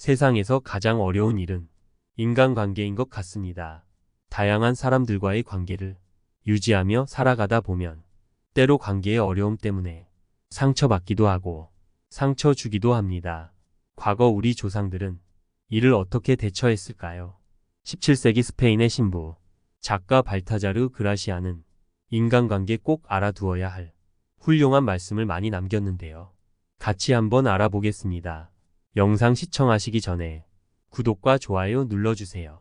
세상에서 가장 어려운 일은 인간관계인 것 같습니다. 다양한 사람들과의 관계를 유지하며 살아가다 보면 때로 관계의 어려움 때문에 상처받기도 하고 상처 주기도 합니다. 과거 우리 조상들은 이를 어떻게 대처했을까요? 17세기 스페인의 신부, 작가 발타자르 그라시아는 인간관계 꼭 알아두어야 할 훌륭한 말씀을 많이 남겼는데요. 같이 한번 알아보겠습니다. 영상 시청하시기 전에 구독과 좋아요 눌러주세요.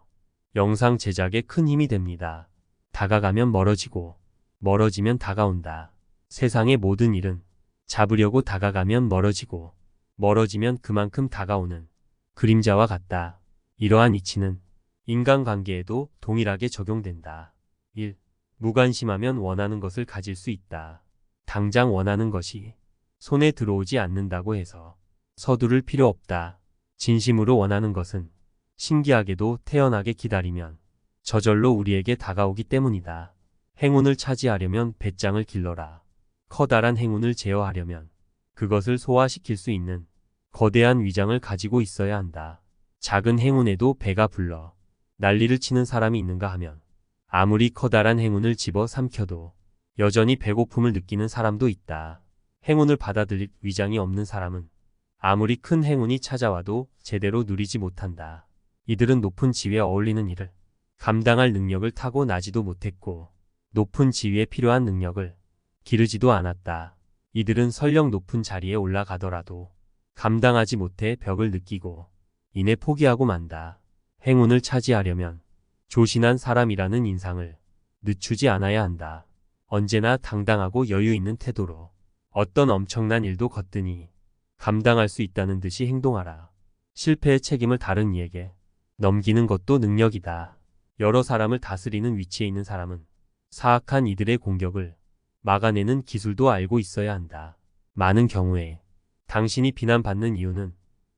영상 제작에 큰 힘이 됩니다. 다가가면 멀어지고 멀어지면 다가온다. 세상의 모든 일은 잡으려고 다가가면 멀어지고 멀어지면 그만큼 다가오는 그림자와 같다. 이러한 이치는 인간관계에도 동일하게 적용된다. 1. 무관심하면 원하는 것을 가질 수 있다. 당장 원하는 것이 손에 들어오지 않는다고 해서 서두를 필요 없다. 진심으로 원하는 것은 신기하게도 태연하게 기다리면 저절로 우리에게 다가오기 때문이다. 행운을 차지하려면 배짱을 길러라. 커다란 행운을 제어하려면 그것을 소화시킬 수 있는 거대한 위장을 가지고 있어야 한다. 작은 행운에도 배가 불러 난리를 치는 사람이 있는가 하면 아무리 커다란 행운을 집어 삼켜도 여전히 배고픔을 느끼는 사람도 있다. 행운을 받아들일 위장이 없는 사람은 아무리 큰 행운이 찾아와도 제대로 누리지 못한다. 이들은 높은 지위에 어울리는 일을 감당할 능력을 타고나지도 못했고 높은 지위에 필요한 능력을 기르지도 않았다. 이들은 설령 높은 자리에 올라가더라도 감당하지 못해 벽을 느끼고 이내 포기하고 만다. 행운을 차지하려면 조신한 사람이라는 인상을 늦추지 않아야 한다. 언제나 당당하고 여유 있는 태도로 어떤 엄청난 일도 거뜬히 감당할 수 있다는 듯이 행동하라. 실패의 책임을 다른 이에게 넘기는 것도 능력이다. 여러 사람을 다스리는 위치에 있는 사람은 사악한 이들의 공격을 막아내는 기술도 알고 있어야 한다. 많은 경우에 당신이 비난받는 이유는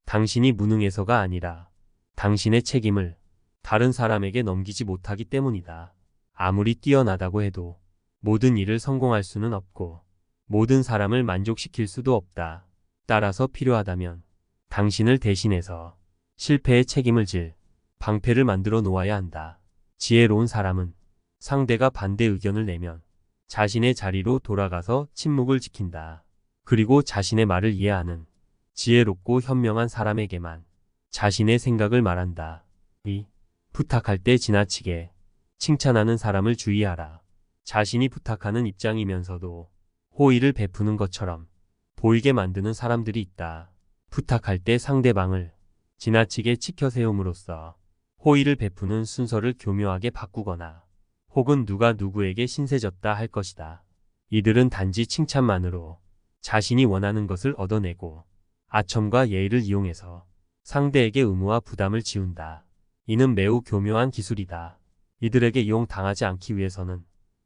당신이 무능해서가 아니라 당신의 책임을 다른 사람에게 넘기지 못하기 때문이다. 아무리 뛰어나다고 해도 모든 일을 성공할 수는 없고 모든 사람을 만족시킬 수도 없다. 따라서 필요하다면 당신을 대신해서 실패의 책임을 질 방패를 만들어 놓아야 한다. 지혜로운 사람은 상대가 반대 의견을 내면 자신의 자리로 돌아가서 침묵을 지킨다. 그리고 자신의 말을 이해하는 지혜롭고 현명한 사람에게만 자신의 생각을 말한다. 2. 부탁할 때 지나치게 칭찬하는 사람을 주의하라. 자신이 부탁하는 입장이면서도 호의를 베푸는 것처럼 보이게 만드는 사람들이 있다. 부탁할 때 상대방을 지나치게 치켜 세움으로써 호의를 베푸는 순서를 교묘하게 바꾸거나 혹은 누가 누구에게 신세졌다 할 것이다. 이들은 단지 칭찬만으로 자신이 원하는 것을 얻어내고 아첨과 예의를 이용해서 상대에게 의무와 부담을 지운다. 이는 매우 교묘한 기술이다. 이들에게 이용당하지 않기 위해서는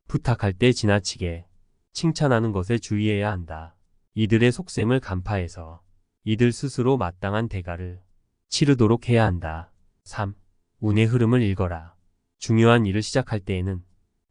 부탁할 때 지나치게 칭찬하는 것에 주의해야 한다. 이들의 속셈을 간파해서 이들 스스로 마땅한 대가를 치르도록 해야 한다. 3. 운의 흐름을 읽어라. 중요한 일을 시작할 때에는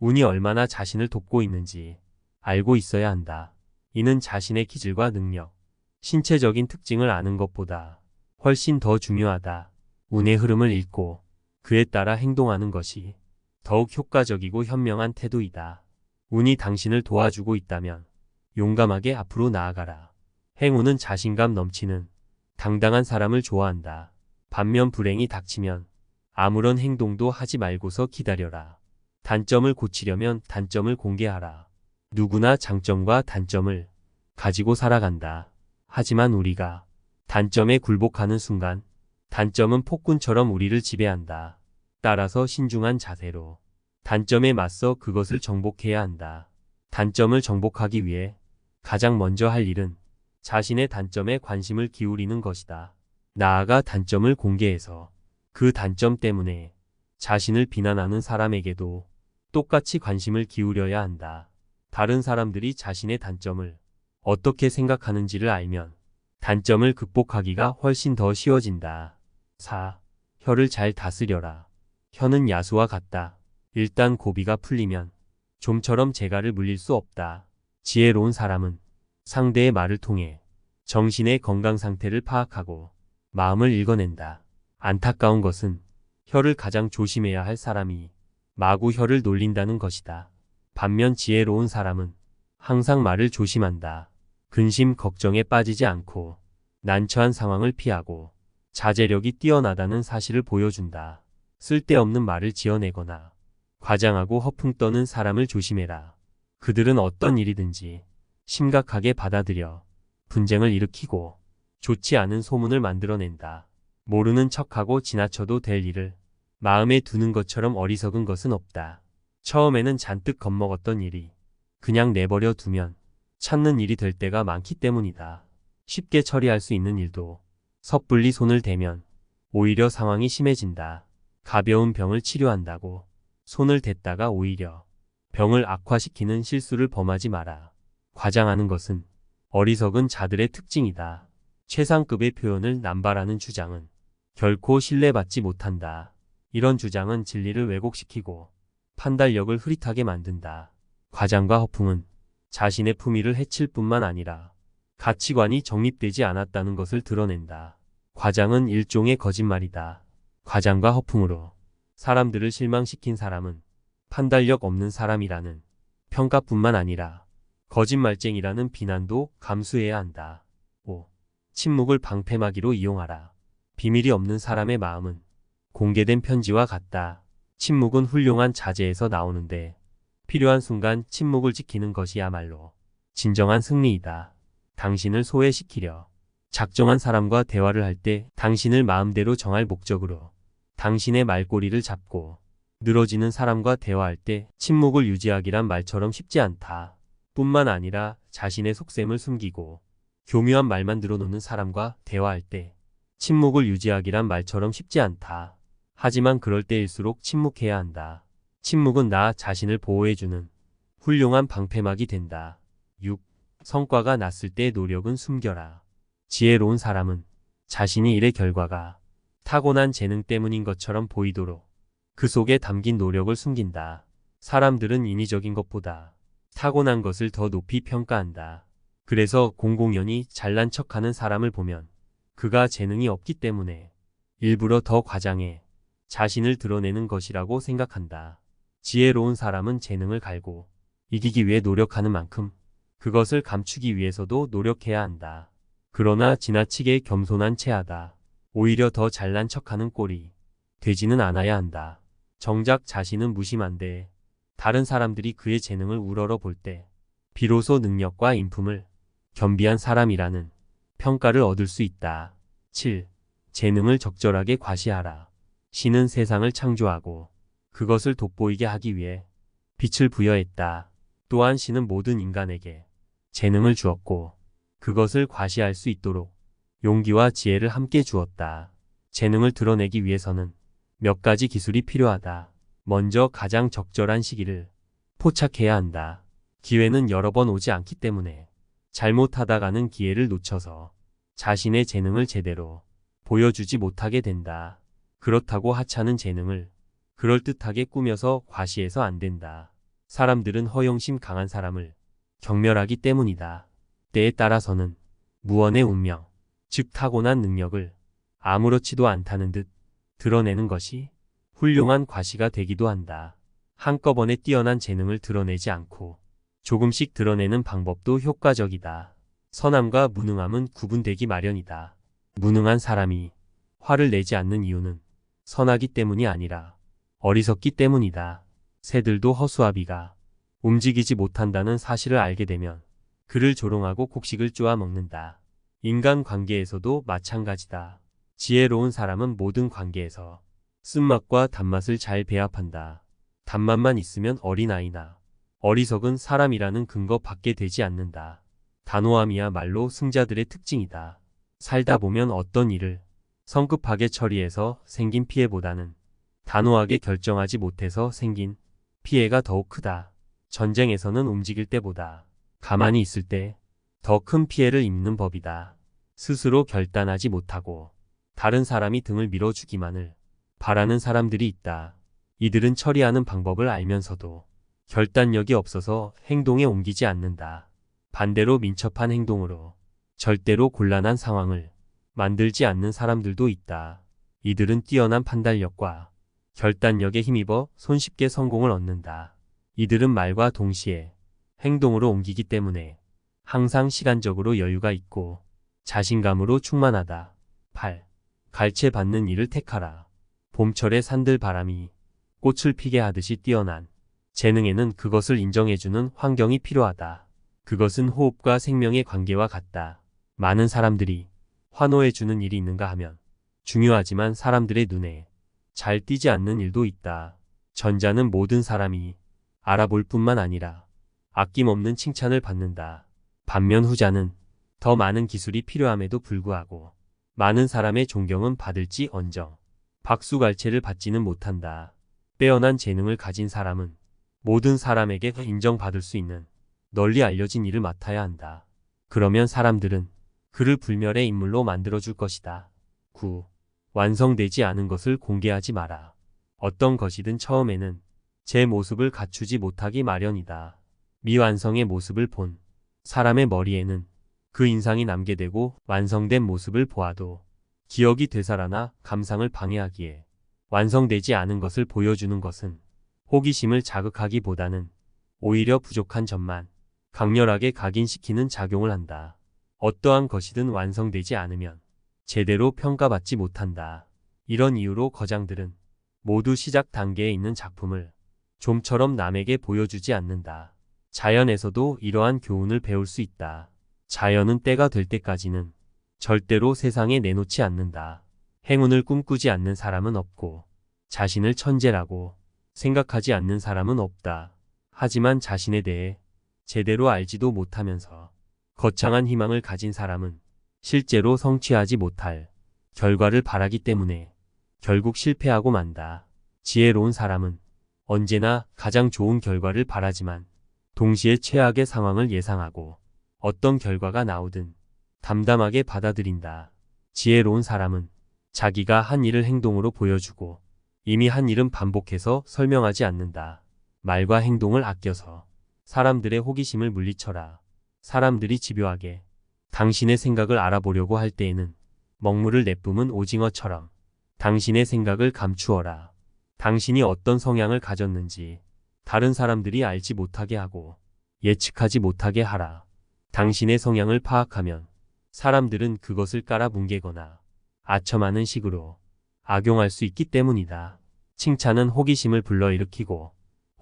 운이 얼마나 자신을 돕고 있는지 알고 있어야 한다. 이는 자신의 기질과 능력, 신체적인 특징을 아는 것보다 훨씬 더 중요하다. 운의 흐름을 읽고 그에 따라 행동하는 것이 더욱 효과적이고 현명한 태도이다. 운이 당신을 도와주고 있다면 용감하게 앞으로 나아가라. 행운은 자신감 넘치는 당당한 사람을 좋아한다. 반면 불행이 닥치면 아무런 행동도 하지 말고서 기다려라. 단점을 고치려면 단점을 공개하라. 누구나 장점과 단점을 가지고 살아간다. 하지만 우리가 단점에 굴복하는 순간 단점은 폭군처럼 우리를 지배한다. 따라서 신중한 자세로 단점에 맞서 그것을 정복해야 한다. 단점을 정복하기 위해 가장 먼저 할 일은 자신의 단점에 관심을 기울이는 것이다. 나아가 단점을 공개해서 그 단점 때문에 자신을 비난하는 사람에게도 똑같이 관심을 기울여야 한다. 다른 사람들이 자신의 단점을 어떻게 생각하는지를 알면 단점을 극복하기가 훨씬 더 쉬워진다. 4. 혀를 잘 다스려라. 혀는 야수와 같다. 일단 고비가 풀리면 좀처럼 재갈을 물릴 수 없다. 지혜로운 사람은 상대의 말을 통해 정신의 건강 상태를 파악하고 마음을 읽어낸다. 안타까운 것은 혀를 가장 조심해야 할 사람이 마구 혀를 놀린다는 것이다. 반면 지혜로운 사람은 항상 말을 조심한다. 근심 걱정에 빠지지 않고 난처한 상황을 피하고 자제력이 뛰어나다는 사실을 보여준다. 쓸데없는 말을 지어내거나 과장하고 허풍 떠는 사람을 조심해라. 그들은 어떤 일이든지 심각하게 받아들여 분쟁을 일으키고 좋지 않은 소문을 만들어낸다. 모르는 척하고 지나쳐도 될 일을 마음에 두는 것처럼 어리석은 것은 없다. 처음에는 잔뜩 겁먹었던 일이 그냥 내버려 두면 찾는 일이 될 때가 많기 때문이다. 쉽게 처리할 수 있는 일도 섣불리 손을 대면 오히려 상황이 심해진다. 가벼운 병을 치료한다고 손을 댔다가 오히려 병을 악화시키는 실수를 범하지 마라. 과장하는 것은 어리석은 자들의 특징이다. 최상급의 표현을 남발하는 주장은 결코 신뢰받지 못한다. 이런 주장은 진리를 왜곡시키고 판단력을 흐릿하게 만든다. 과장과 허풍은 자신의 품위를 해칠 뿐만 아니라 가치관이 정립되지 않았다는 것을 드러낸다. 과장은 일종의 거짓말이다. 과장과 허풍으로 사람들을 실망시킨 사람은 판단력 없는 사람이라는 평가뿐만 아니라 거짓말쟁이라는 비난도 감수해야 한다. 5. 침묵을 방패막이로 이용하라. 비밀이 없는 사람의 마음은 공개된 편지와 같다. 침묵은 훌륭한 자제에서 나오는데 필요한 순간 침묵을 지키는 것이야말로 진정한 승리이다. 당신을 소외시키려 작정한 사람과 대화를 할 때 당신을 마음대로 정할 목적으로 당신의 말꼬리를 잡고 늘어지는 사람과 대화할 때 침묵을 유지하기란 말처럼 쉽지 않다. 뿐만 아니라 자신의 속셈을 숨기고 교묘한 말만 늘어놓는 사람과 대화할 때 침묵을 유지하기란 말처럼 쉽지 않다. 하지만 그럴 때일수록 침묵해야 한다. 침묵은 나 자신을 보호해주는 훌륭한 방패막이 된다. 6. 성과가 났을 때 노력은 숨겨라. 지혜로운 사람은 자신이 일의 결과가 타고난 재능 때문인 것처럼 보이도록 그 속에 담긴 노력을 숨긴다. 사람들은 인위적인 것보다 타고난 것을 더 높이 평가한다. 그래서 공공연히 잘난 척하는 사람을 보면 그가 재능이 없기 때문에 일부러 더 과장해 자신을 드러내는 것이라고 생각한다. 지혜로운 사람은 재능을 갈고 이기기 위해 노력하는 만큼 그것을 감추기 위해서도 노력해야 한다. 그러나 지나치게 겸손한 체하다 오히려 더 잘난 척하는 꼴이 되지는 않아야 한다. 정작 자신은 무심한데 다른 사람들이 그의 재능을 우러러 볼 때 비로소 능력과 인품을 겸비한 사람이라는 평가를 얻을 수 있다. 7. 재능을 적절하게 과시하라. 신은 세상을 창조하고 그것을 돋보이게 하기 위해 빛을 부여했다. 또한 신은 모든 인간에게 재능을 주었고 그것을 과시할 수 있도록 용기와 지혜를 함께 주었다. 재능을 드러내기 위해서는 몇 가지 기술이 필요하다. 먼저 가장 적절한 시기를 포착해야 한다. 기회는 여러 번 오지 않기 때문에 잘못하다가는 기회를 놓쳐서 자신의 재능을 제대로 보여주지 못하게 된다. 그렇다고 하찮은 재능을 그럴듯하게 꾸며서 과시해서 안 된다. 사람들은 허영심 강한 사람을 경멸하기 때문이다. 때에 따라서는 무언의 운명, 즉 타고난 능력을 아무렇지도 않다는 듯 드러내는 것이 훌륭한 과시가 되기도 한다. 한꺼번에 뛰어난 재능을 드러내지 않고 조금씩 드러내는 방법도 효과적이다. 선함과 무능함은 구분되기 마련이다. 무능한 사람이 화를 내지 않는 이유는 선하기 때문이 아니라 어리석기 때문이다. 새들도 허수아비가 움직이지 못한다는 사실을 알게 되면 그를 조롱하고 곡식을 쪼아 먹는다. 인간 관계에서도 마찬가지다. 지혜로운 사람은 모든 관계에서 쓴맛과 단맛을 잘 배합한다. 단맛만 있으면 어린아이나 어리석은 사람이라는 근거 밖에 되지 않는다. 단호함이야말로 승자들의 특징이다. 살다 보면 어떤 일을 성급하게 처리해서 생긴 피해보다는 단호하게 결정하지 못해서 생긴 피해가 더욱 크다. 전쟁에서는 움직일 때보다 가만히 있을 때 더 큰 피해를 입는 법이다. 스스로 결단하지 못하고 다른 사람이 등을 밀어주기만을 바라는 사람들이 있다. 이들은 처리하는 방법을 알면서도 결단력이 없어서 행동에 옮기지 않는다. 반대로 민첩한 행동으로 절대로 곤란한 상황을 만들지 않는 사람들도 있다. 이들은 뛰어난 판단력과 결단력에 힘입어 손쉽게 성공을 얻는다. 이들은 말과 동시에 행동으로 옮기기 때문에 항상 시간적으로 여유가 있고 자신감으로 충만하다. 8. 갈채받는 일을 택하라. 봄철의 산들바람이 꽃을 피게 하듯이 뛰어난 재능에는 그것을 인정해주는 환경이 필요하다. 그것은 호흡과 생명의 관계와 같다. 많은 사람들이 환호해주는 일이 있는가 하면 중요하지만 사람들의 눈에 잘 띄지 않는 일도 있다. 전자는 모든 사람이 알아볼 뿐만 아니라 아낌없는 칭찬을 받는다. 반면 후자는 더 많은 기술이 필요함에도 불구하고 많은 사람의 존경은 받을지 언정 박수갈채를 받지는 못한다. 빼어난 재능을 가진 사람은 모든 사람에게 인정받을 수 있는 널리 알려진 일을 맡아야 한다. 그러면 사람들은 그를 불멸의 인물로 만들어줄 것이다. 9. 완성되지 않은 것을 공개하지 마라. 어떤 것이든 처음에는 제 모습을 갖추지 못하기 마련이다. 미완성의 모습을 본 사람의 머리에는 그 인상이 남게 되고 완성된 모습을 보아도 기억이 되살아나 감상을 방해하기에 완성되지 않은 것을 보여주는 것은 호기심을 자극하기보다는 오히려 부족한 점만 강렬하게 각인시키는 작용을 한다. 어떠한 것이든 완성되지 않으면 제대로 평가받지 못한다. 이런 이유로 거장들은 모두 시작 단계에 있는 작품을 좀처럼 남에게 보여주지 않는다. 자연에서도 이러한 교훈을 배울 수 있다. 자연은 때가 될 때까지는 절대로 세상에 내놓지 않는다. 행운을 꿈꾸지 않는 사람은 없고 자신을 천재라고 생각하지 않는 사람은 없다. 하지만 자신에 대해 제대로 알지도 못하면서 거창한 희망을 가진 사람은 실제로 성취하지 못할 결과를 바라기 때문에 결국 실패하고 만다. 지혜로운 사람은 언제나 가장 좋은 결과를 바라지만 동시에 최악의 상황을 예상하고 어떤 결과가 나오든 담담하게 받아들인다. 지혜로운 사람은 자기가 한 일을 행동으로 보여주고 이미 한 일은 반복해서 설명하지 않는다. 말과 행동을 아껴서 사람들의 호기심을 물리쳐라. 사람들이 집요하게 당신의 생각을 알아보려고 할 때에는 먹물을 내뿜은 오징어처럼 당신의 생각을 감추어라. 당신이 어떤 성향을 가졌는지 다른 사람들이 알지 못하게 하고 예측하지 못하게 하라. 당신의 성향을 파악하면 사람들은 그것을 깔아뭉개거나 아첨하는 식으로 악용할 수 있기 때문이다. 칭찬은 호기심을 불러일으키고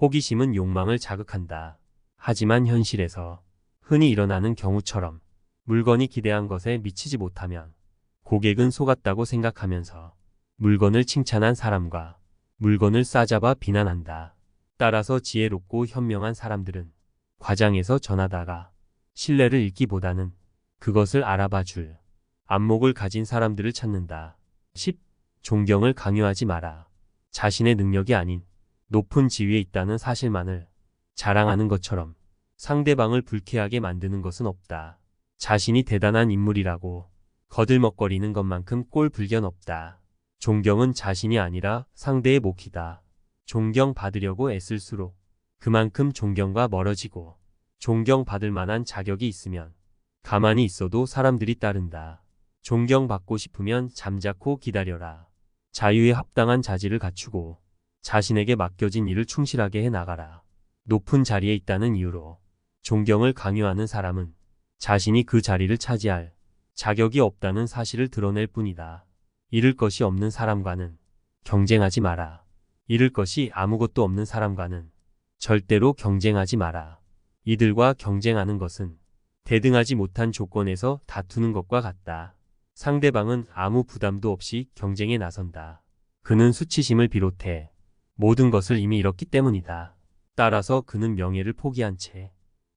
호기심은 욕망을 자극한다. 하지만 현실에서 흔히 일어나는 경우처럼 물건이 기대한 것에 미치지 못하면 고객은 속았다고 생각하면서 물건을 칭찬한 사람과 물건을 싸잡아 비난한다. 따라서 지혜롭고 현명한 사람들은 과장해서 전하다가 신뢰를 잃기보다는 그것을 알아봐 줄 안목을 가진 사람들을 찾는다. 10. 존경을 강요하지 마라. 자신의 능력이 아닌 높은 지위에 있다는 사실만을 자랑하는 것처럼 상대방을 불쾌하게 만드는 것은 없다. 자신이 대단한 인물이라고 거들먹거리는 것만큼 꼴불견 없다. 존경은 자신이 아니라 상대의 몫이다. 존경받으려고 애쓸수록 그만큼 존경과 멀어지고 존경받을 만한 자격이 있으면 가만히 있어도 사람들이 따른다. 존경받고 싶으면 잠자코 기다려라. 자유에 합당한 자질을 갖추고 자신에게 맡겨진 일을 충실하게 해나가라. 높은 자리에 있다는 이유로 존경을 강요하는 사람은 자신이 그 자리를 차지할 자격이 없다는 사실을 드러낼 뿐이다. 잃을 것이 없는 사람과는 경쟁하지 마라. 잃을 것이 아무것도 없는 사람과는 절대로 경쟁하지 마라. 이들과 경쟁하는 것은 대등하지 못한 조건에서 다투는 것과 같다. 상대방은 아무 부담도 없이 경쟁에 나선다. 그는 수치심을 비롯해 모든 것을 이미 잃었기 때문이다. 따라서 그는 명예를 포기한 채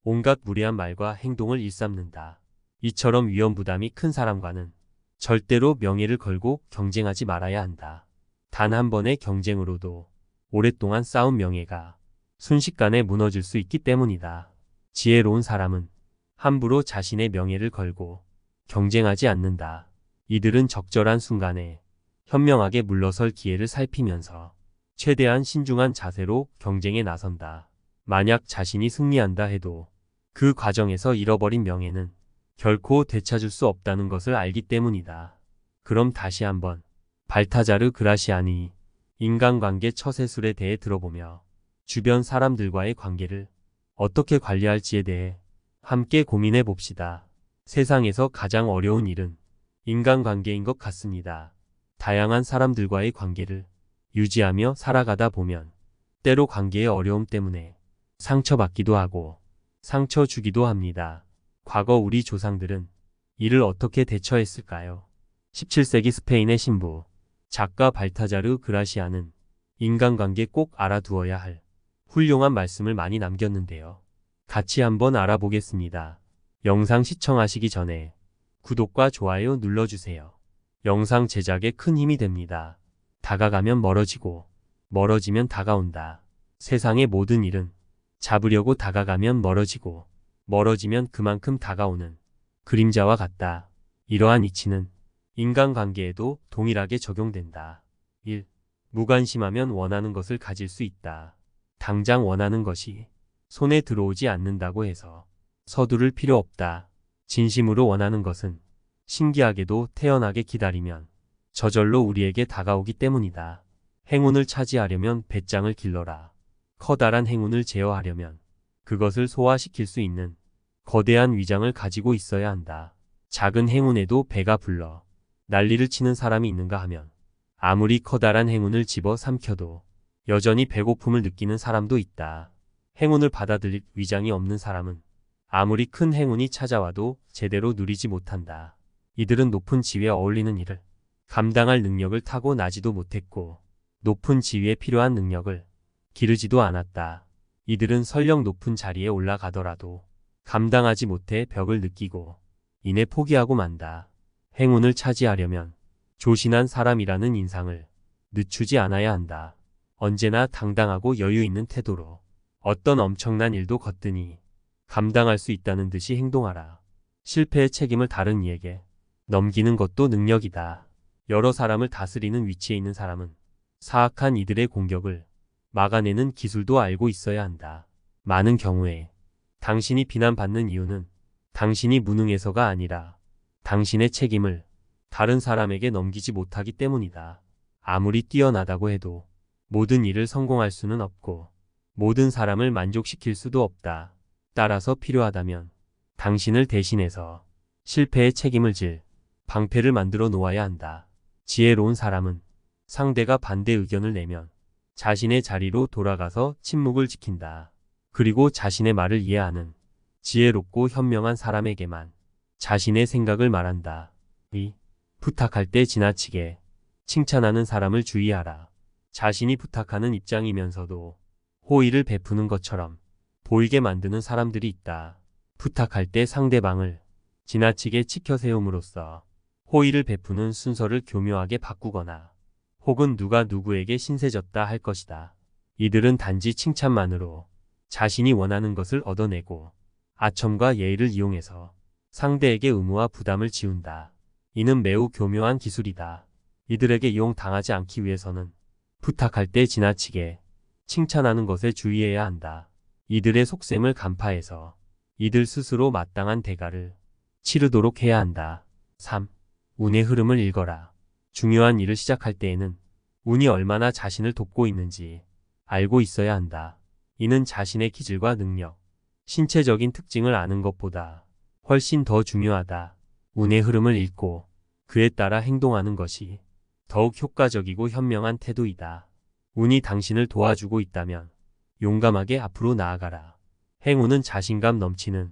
온갖 무례한 말과 행동을 일삼는다. 이처럼 위험부담이 큰 사람과는 절대로 명예를 걸고 경쟁하지 말아야 한다. 단 한 번의 경쟁으로도 오랫동안 쌓은 명예가 순식간에 무너질 수 있기 때문이다. 지혜로운 사람은 함부로 자신의 명예를 걸고 경쟁하지 않는다. 이들은 적절한 순간에 현명하게 물러설 기회를 살피면서 최대한 신중한 자세로 경쟁에 나선다. 만약 자신이 승리한다 해도 그 과정에서 잃어버린 명예는 결코 되찾을 수 없다는 것을 알기 때문이다. 그럼 다시 한번 발타자르 그라시아니 인간관계 처세술에 대해 들어보며 주변 사람들과의 관계를 어떻게 관리할지에 대해 함께 고민해 봅시다. 세상에서 가장 어려운 일은 인간관계인 것 같습니다. 다양한 사람들과의 관계를 유지하며 살아가다 보면 때로 관계의 어려움 때문에 상처받기도 하고 상처 주기도 합니다. 과거 우리 조상들은 이를 어떻게 대처했을까요? 17세기 스페인의 신부 작가 발타자르 그라시아는 인간관계 꼭 알아두어야 할 훌륭한 말씀을 많이 남겼는데요. 같이 한번 알아보겠습니다. 영상 시청하시기 전에 구독과 좋아요 눌러주세요. 영상 제작에 큰 힘이 됩니다. 다가가면 멀어지고 멀어지면 다가온다. 세상의 모든 일은 잡으려고 다가가면 멀어지고 멀어지면 그만큼 다가오는 그림자와 같다. 이러한 이치는 인간관계에도 동일하게 적용된다. 1. 무관심하면 원하는 것을 가질 수 있다. 당장 원하는 것이 손에 들어오지 않는다고 해서 서두를 필요 없다. 진심으로 원하는 것은 신기하게도 태연하게 기다리면 저절로 우리에게 다가오기 때문이다. 행운을 차지하려면 배짱을 길러라. 커다란 행운을 제어하려면 그것을 소화시킬 수 있는 거대한 위장을 가지고 있어야 한다. 작은 행운에도 배가 불러 난리를 치는 사람이 있는가 하면 아무리 커다란 행운을 집어 삼켜도 여전히 배고픔을 느끼는 사람도 있다. 행운을 받아들일 위장이 없는 사람은 아무리 큰 행운이 찾아와도 제대로 누리지 못한다. 이들은 높은 지위에 어울리는 일을 감당할 능력을 타고나지도 못했고 높은 지위에 필요한 능력을 기르지도 않았다. 이들은 설령 높은 자리에 올라가더라도 감당하지 못해 벽을 느끼고 이내 포기하고 만다. 행운을 차지하려면 조신한 사람이라는 인상을 늦추지 않아야 한다. 언제나 당당하고 여유 있는 태도로 어떤 엄청난 일도 거뜬히 감당할 수 있다는 듯이 행동하라. 실패의 책임을 다른 이에게 넘기는 것도 능력이다. 여러 사람을 다스리는 위치에 있는 사람은 사악한 이들의 공격을 막아내는 기술도 알고 있어야 한다. 많은 경우에 당신이 비난받는 이유는 당신이 무능해서가 아니라 당신의 책임을 다른 사람에게 넘기지 못하기 때문이다. 아무리 뛰어나다고 해도 모든 일을 성공할 수는 없고 모든 사람을 만족시킬 수도 없다. 따라서 필요하다면 당신을 대신해서 실패의 책임을 질 방패를 만들어 놓아야 한다. 지혜로운 사람은 상대가 반대 의견을 내면 자신의 자리로 돌아가서 침묵을 지킨다. 그리고 자신의 말을 이해하는 지혜롭고 현명한 사람에게만 자신의 생각을 말한다. 2. 부탁할 때 지나치게 칭찬하는 사람을 주의하라. 자신이 부탁하는 입장이면서도 호의를 베푸는 것처럼 보이게 만드는 사람들이 있다. 부탁할 때 상대방을 지나치게 치켜세움으로써 호의를 베푸는 순서를 교묘하게 바꾸거나 혹은 누가 누구에게 신세졌다 할 것이다. 이들은 단지 칭찬만으로 자신이 원하는 것을 얻어내고 아첨과 예의를 이용해서 상대에게 의무와 부담을 지운다. 이는 매우 교묘한 기술이다. 이들에게 이용당하지 않기 위해서는 부탁할 때 지나치게 칭찬하는 것에 주의해야 한다. 이들의 속셈을 간파해서 이들 스스로 마땅한 대가를 치르도록 해야 한다. 3. 운의 흐름을 읽어라. 중요한 일을 시작할 때에는 운이 얼마나 자신을 돕고 있는지 알고 있어야 한다. 이는 자신의 기질과 능력, 신체적인 특징을 아는 것보다 훨씬 더 중요하다. 운의 흐름을 읽고 그에 따라 행동하는 것이 더욱 효과적이고 현명한 태도이다. 운이 당신을 도와주고 있다면 용감하게 앞으로 나아가라. 행운은 자신감 넘치는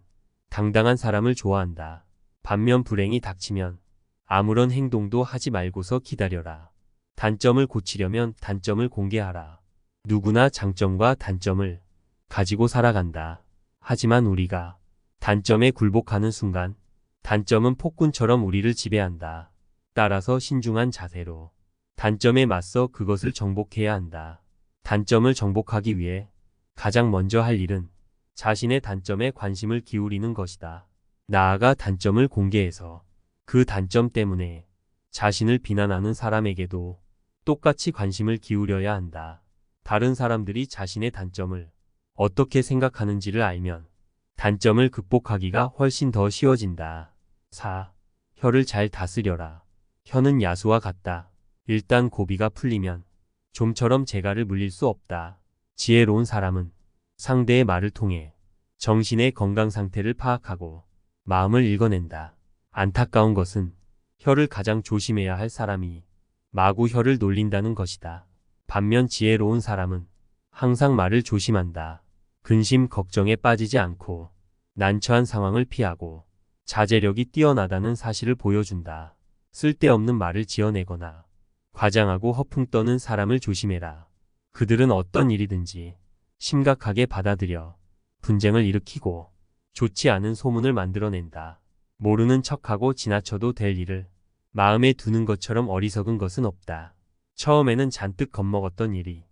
당당한 사람을 좋아한다. 반면 불행이 닥치면 아무런 행동도 하지 말고서 기다려라. 단점을 고치려면 단점을 공개하라. 누구나 장점과 단점을 가지고 살아간다. 하지만 우리가 단점에 굴복하는 순간 단점은 폭군처럼 우리를 지배한다. 따라서 신중한 자세로 단점에 맞서 그것을 정복해야 한다. 단점을 정복하기 위해 가장 먼저 할 일은 자신의 단점에 관심을 기울이는 것이다. 나아가 단점을 공개해서 그 단점 때문에 자신을 비난하는 사람에게도 똑같이 관심을 기울여야 한다. 다른 사람들이 자신의 단점을 어떻게 생각하는지를 알면 단점을 극복하기가 훨씬 더 쉬워진다. 4. 혀를 잘 다스려라. 혀는 야수와 같다. 일단 고비가 풀리면 좀처럼 재갈을 물릴 수 없다. 지혜로운 사람은 상대의 말을 통해 정신의 건강 상태를 파악하고 마음을 읽어낸다. 안타까운 것은 혀를 가장 조심해야 할 사람이 마구 혀를 놀린다는 것이다. 반면 지혜로운 사람은 항상 말을 조심한다. 근심 걱정에 빠지지 않고 난처한 상황을 피하고 자제력이 뛰어나다는 사실을 보여준다. 쓸데없는 말을 지어내거나 과장하고 허풍 떠는 사람을 조심해라. 그들은 어떤 일이든지 심각하게 받아들여 분쟁을 일으키고 좋지 않은 소문을 만들어낸다. 모르는 척하고 지나쳐도 될 일을 마음에 두는 것처럼 어리석은 것은 없다. 처음에는 잔뜩 겁먹었던 일이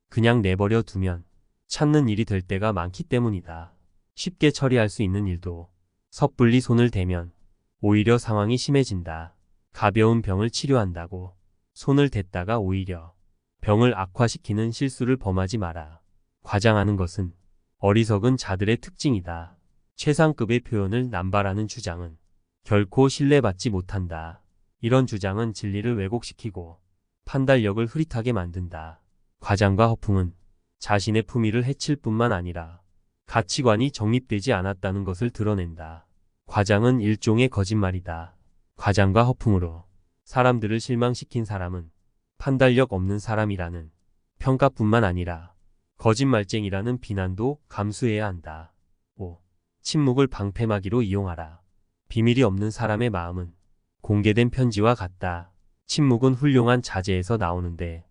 그냥 내버려 두면 찾는 일이 될 때가 많기 때문이다. 쉽게 처리할 수 있는 일도 섣불리 손을 대면 오히려 상황이 심해진다. 가벼운 병을 치료한다고 손을 댔다가 오히려 병을 악화시키는 실수를 범하지 마라. 과장하는 것은 어리석은 자들의 특징이다. 최상급의 표현을 남발하는 주장은 결코 신뢰받지 못한다. 이런 주장은 진리를 왜곡시키고 판단력을 흐릿하게 만든다. 과장과 허풍은 자신의 품위를 해칠 뿐만 아니라 가치관이 정립되지 않았다는 것을 드러낸다. 과장은 일종의 거짓말이다. 과장과 허풍으로 사람들을 실망시킨 사람은 판단력 없는 사람이라는 평가뿐만 아니라 거짓말쟁이라는 비난도 감수해야 한다. 5. 침묵을 방패막이로 이용하라. 비밀이 없는 사람의 마음은 공개된 편지와 같다. 침묵은 훌륭한 자제에서 나오는데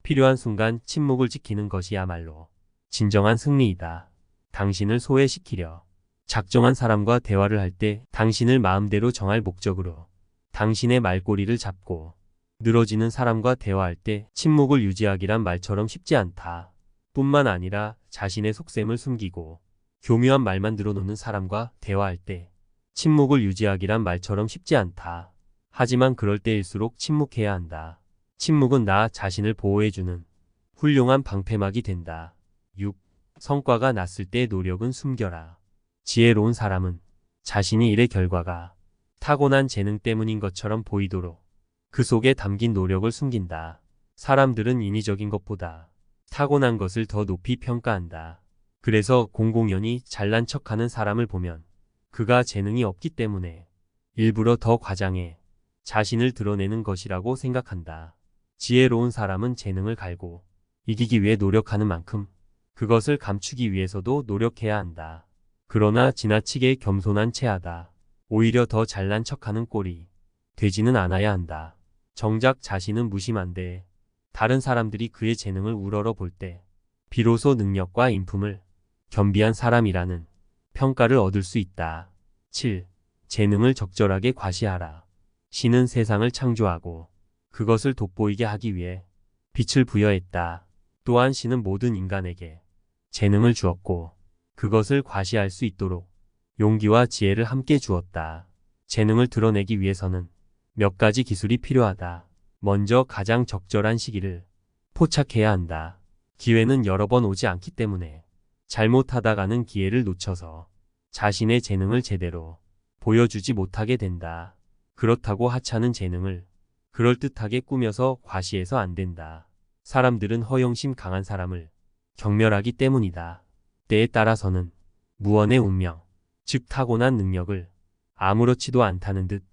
필요한 순간 침묵을 지키는 것이야말로 진정한 승리이다. 당신을 소외시키려 작정한 사람과 대화를 할 때 당신을 마음대로 정할 목적으로 당신의 말꼬리를 잡고 늘어지는 사람과 대화할 때 침묵을 유지하기란 말처럼 쉽지 않다. 뿐만 아니라 자신의 속셈을 숨기고 교묘한 말만 늘어놓는 사람과 대화할 때 침묵을 유지하기란 말처럼 쉽지 않다. 하지만 그럴 때일수록 침묵해야 한다. 침묵은 나 자신을 보호해주는 훌륭한 방패막이 된다. 6. 성과가 났을 때 노력은 숨겨라. 지혜로운 사람은 자신이 일의 결과가 타고난 재능 때문인 것처럼 보이도록 그 속에 담긴 노력을 숨긴다. 사람들은 인위적인 것보다 타고난 것을 더 높이 평가한다. 그래서 공공연히 잘난 척하는 사람을 보면 그가 재능이 없기 때문에 일부러 더 과장해 자신을 드러내는 것이라고 생각한다. 지혜로운 사람은 재능을 갈고 이기기 위해 노력하는 만큼 그것을 감추기 위해서도 노력해야 한다. 그러나 지나치게 겸손한 체하다. 오히려 더 잘난 척하는 꼴이 되지는 않아야 한다. 정작 자신은 무심한데 다른 사람들이 그의 재능을 우러러 볼 때 비로소 능력과 인품을 겸비한 사람이라는 평가를 얻을 수 있다. 7. 재능을 적절하게 과시하라. 신은 세상을 창조하고 그것을 돋보이게 하기 위해 빛을 부여했다. 또한 신은 모든 인간에게 재능을 주었고 그것을 과시할 수 있도록 용기와 지혜를 함께 주었다. 재능을 드러내기 위해서는 몇 가지 기술이 필요하다. 먼저 가장 적절한 시기를 포착해야 한다. 기회는 여러 번 오지 않기 때문에 잘못하다가는 기회를 놓쳐서 자신의 재능을 제대로 보여주지 못하게 된다. 그렇다고 하찮은 재능을 그럴듯하게 꾸며서 과시해서 안 된다. 사람들은 허영심 강한 사람을 경멸하기 때문이다. 때에 따라서는 무언의 운명, 즉 타고난 능력을 아무렇지도 않다는 듯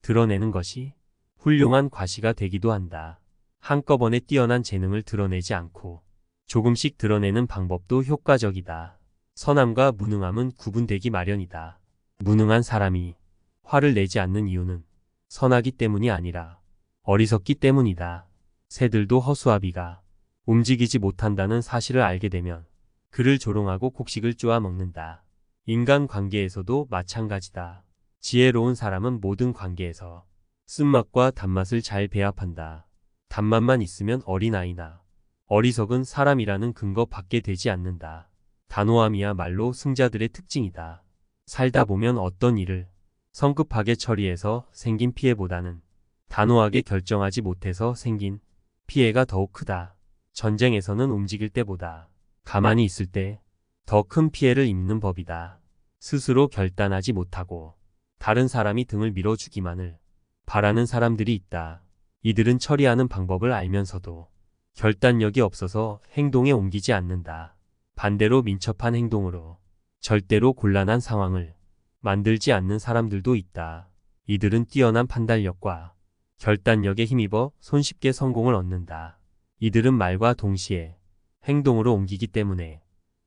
드러내는 것이 훌륭한 과시가 되기도 한다. 한꺼번에 뛰어난 재능을 드러내지 않고 조금씩 드러내는 방법도 효과적이다. 선함과 무능함은 구분되기 마련이다. 무능한 사람이 화를 내지 않는 이유는 선하기 때문이 아니라 어리석기 때문이다. 새들도 허수아비가 움직이지 못한다는 사실을 알게 되면 그를 조롱하고 곡식을 쪼아 먹는다. 인간 관계에서도 마찬가지다. 지혜로운 사람은 모든 관계에서 쓴맛과 단맛을 잘 배합한다. 단맛만 있으면 어린아이나 어리석은 사람이라는 근거 밖에 되지 않는다. 단호함이야말로 승자들의 특징이다. 살다 보면 어떤 일을 성급하게 처리해서 생긴 피해보다는 단호하게 결정하지 못해서 생긴 피해가 더욱 크다. 전쟁에서는 움직일 때보다 가만히 있을 때 더 큰 피해를 입는 법이다. 스스로 결단하지 못하고 다른 사람이 등을 밀어주기만을 바라는 사람들이 있다. 이들은 처리하는 방법을 알면서도 결단력이 없어서 행동에 옮기지 않는다. 반대로 민첩한 행동으로 절대로 곤란한 상황을 만들지 않는 사람들도 있다. 이들은 뛰어난 판단력과 결단력에 힘입어 손쉽게 성공을 얻는다. 이들은 말과 동시에 행동으로 옮기기 때문에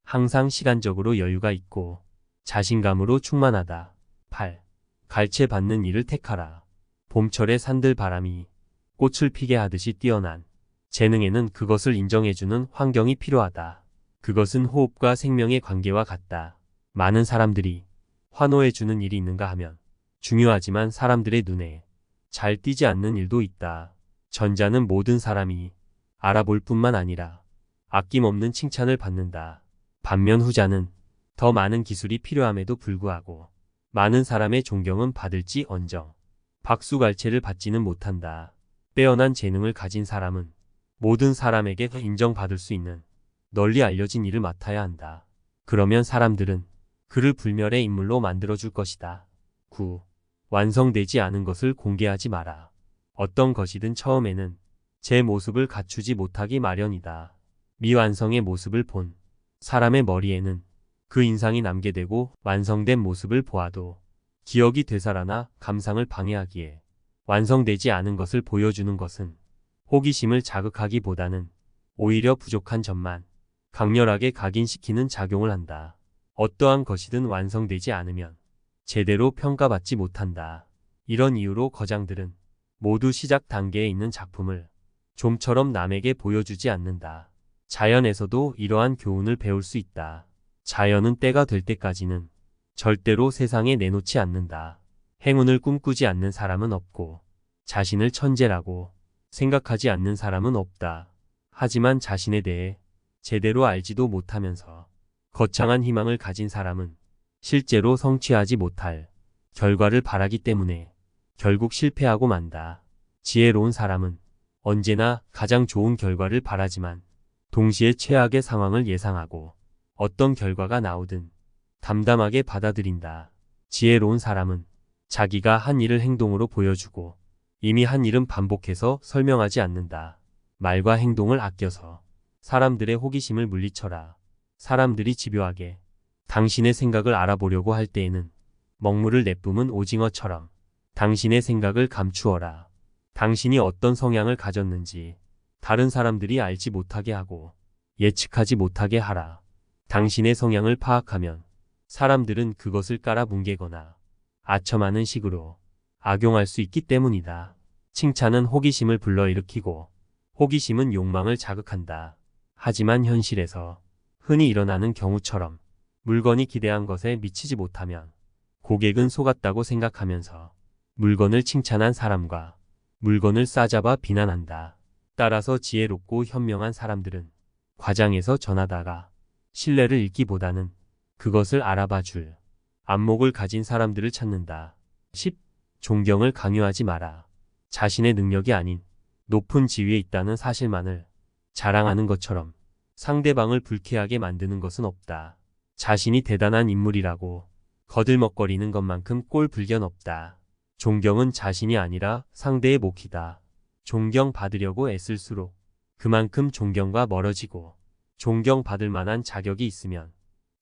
항상 시간적으로 여유가 있고 자신감으로 충만하다. 8. 갈채받는 일을 택하라. 봄철의 산들 바람이 꽃을 피게 하듯이 뛰어난 재능에는 그것을 인정해주는 환경이 필요하다. 그것은 호흡과 생명의 관계와 같다. 많은 사람들이 환호해주는 일이 있는가 하면 중요하지만 사람들의 눈에 잘 띄지 않는 일도 있다. 전자는 모든 사람이 알아볼 뿐만 아니라 아낌없는 칭찬을 받는다. 반면 후자는 더 많은 기술이 필요함에도 불구하고 많은 사람의 존경은 받을지언정 박수갈채를 받지는 못한다. 빼어난 재능을 가진 사람은 모든 사람에게 인정받을 수 있는 널리 알려진 일을 맡아야 한다. 그러면 사람들은 그를 불멸의 인물로 만들어줄 것이다. 9. 완성되지 않은 것을 공개하지 마라. 어떤 것이든 처음에는 제 모습을 갖추지 못하기 마련이다. 미완성의 모습을 본 사람의 머리에는 그 인상이 남게 되고 완성된 모습을 보아도 기억이 되살아나 감상을 방해하기에 완성되지 않은 것을 보여주는 것은 호기심을 자극하기보다는 오히려 부족한 점만 강렬하게 각인시키는 작용을 한다. 어떠한 것이든 완성되지 않으면 제대로 평가받지 못한다. 이런 이유로 거장들은 모두 시작 단계에 있는 작품을 좀처럼 남에게 보여주지 않는다. 자연에서도 이러한 교훈을 배울 수 있다. 자연은 때가 될 때까지는 절대로 세상에 내놓지 않는다. 행운을 꿈꾸지 않는 사람은 없고 자신을 천재라고 생각하지 않는 사람은 없다. 하지만 자신에 대해 제대로 알지도 못하면서 거창한 희망을 가진 사람은 실제로 성취하지 못할 결과를 바라기 때문에 결국 실패하고 만다. 지혜로운 사람은 언제나 가장 좋은 결과를 바라지만 동시에 최악의 상황을 예상하고 어떤 결과가 나오든 담담하게 받아들인다. 지혜로운 사람은 자기가 한 일을 행동으로 보여주고 이미 한 일은 반복해서 설명하지 않는다. 말과 행동을 아껴서 사람들의 호기심을 물리쳐라. 사람들이 집요하게 당신의 생각을 알아보려고 할 때에는 먹물을 내뿜은 오징어처럼 당신의 생각을 감추어라. 당신이 어떤 성향을 가졌는지 다른 사람들이 알지 못하게 하고 예측하지 못하게 하라. 당신의 성향을 파악하면 사람들은 그것을 깔아뭉개거나 아첨하는 식으로 악용할 수 있기 때문이다. 칭찬은 호기심을 불러일으키고 호기심은 욕망을 자극한다. 하지만 현실에서 흔히 일어나는 경우처럼 물건이 기대한 것에 미치지 못하면 고객은 속았다고 생각하면서 물건을 칭찬한 사람과 물건을 싸잡아 비난한다. 따라서 지혜롭고 현명한 사람들은 과장해서 전하다가 신뢰를 잃기보다는 그것을 알아봐 줄 안목을 가진 사람들을 찾는다. 10. 존경을 강요하지 마라. 자신의 능력이 아닌 높은 지위에 있다는 사실만을 자랑하는 것처럼 상대방을 불쾌하게 만드는 것은 없다. 자신이 대단한 인물이라고 거들먹거리는 것만큼 꼴불견 없다. 존경은 자신이 아니라 상대의 몫이다. 존경받으려고 애쓸수록 그만큼 존경과 멀어지고 존경받을 만한 자격이 있으면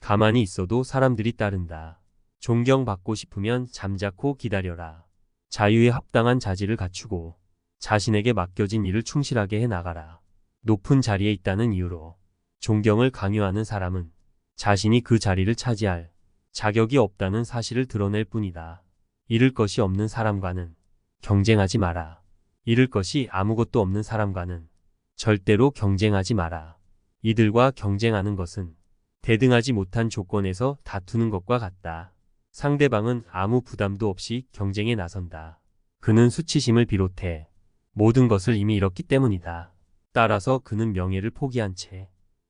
가만히 있어도 사람들이 따른다. 존경받고 싶으면 잠자코 기다려라. 자유에 합당한 자질을 갖추고 자신에게 맡겨진 일을 충실하게 해나가라. 높은 자리에 있다는 이유로 존경을 강요하는 사람은 자신이 그 자리를 차지할 자격이 없다는 사실을 드러낼 뿐이다. 잃을 것이 없는 사람과는 경쟁하지 마라. 잃을 것이 아무것도 없는 사람과는 절대로 경쟁하지 마라. 이들과 경쟁하는 것은 대등하지 못한 조건에서 다투는 것과 같다. 상대방은 아무 부담도 없이 경쟁에 나선다. 그는 수치심을 비롯해 모든 것을 이미 잃었기 때문이다. 따라서 그는 명예를 포기한 채